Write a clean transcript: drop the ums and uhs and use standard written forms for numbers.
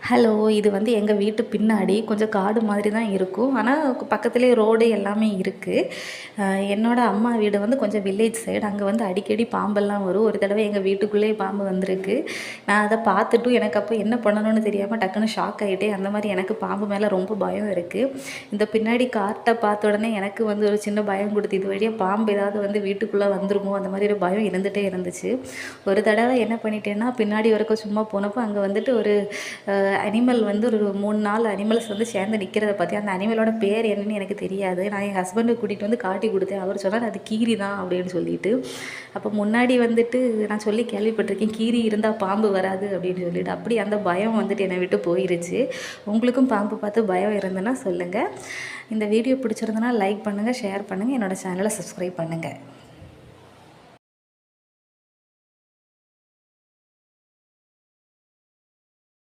Hello! இது வந்து எங்க வீட்டு பின்னாடி கொஞ்சம் காடு மாதிரி தான் இருக்கும். ஆனா, பக்கத்திலேயே ரோடு எல்லாமே இருக்கு. என்னோட அம்மா வீடு வந்து கொஞ்சம் வில்லேஜ் சைடு. அங்க வந்து அடிக்கடி பாம்பெல்லாம் வரும். ஒரு தடவை எங்க வீட்டுக்குள்ளேயே பாம்பு வந்திருக்கு. நான் அத பார்த்துட்டும் எனக்கு அப்போ என்ன பண்ணணும்னு தெரியாம டக்குனு ஷாக் ஆயிட்டேன். அந்த மாரி எனக்கு பாம்பு மேல ரொம்ப பயம் இருக்கு. இந்த பின்னாடி காட்ட பார்த்த உடனே எனக்கு வந்து ஒரு சின்ன பயம் குடுத்து, இது வழியா பாம்பு ஏதாவது வந்து வீட்டுக்குள்ள வந்துருமோ? அந்த மாரி ஒரு பயம் இருந்துட்டே இருந்துச்சு. ஒரு தடவை என்ன பண்ணிட்டேன்னா, பின்னாடி வரைக்கும் சும்மா போனப்போ அங்க வந்துட்டு ஒரு அனிமல் வந்து ஒரு 3, 4 அனிமல்ஸ் வந்து சேர்ந்து நிற்கிறத பார்த்தேன். அந்த அனிமலோட பேர் என்னன்னு எனக்கு தெரியாது. நான் என் ஹஸ்பண்டை கூட்டிகிட்டு வந்து காட்டி கொடுத்தேன். அவர் சொன்னார் அது கீரி தான் அப்படின்னு சொல்லிட்டு. அப்போ முன்னாடி வந்துட்டு நான் சொல்லி கேள்விப்பட்டிருக்கேன், கீரி இருந்தால் பாம்பு வராது அப்படின்னு சொல்லிட்டு. அப்படி அந்த பயம் வந்துட்டு என்னை விட்டு போயிருச்சு. உங்களுக்கும் பாம்பு பார்த்து பயம் இருந்ததுன்னா சொல்லுங்கள். இந்த வீடியோ பிடிச்சிருந்தனா லைக் பண்ணுங்கள், ஷேர் பண்ணுங்கள், என்னோடய சேனலை சப்ஸ்கிரைப் பண்ணுங்கள்.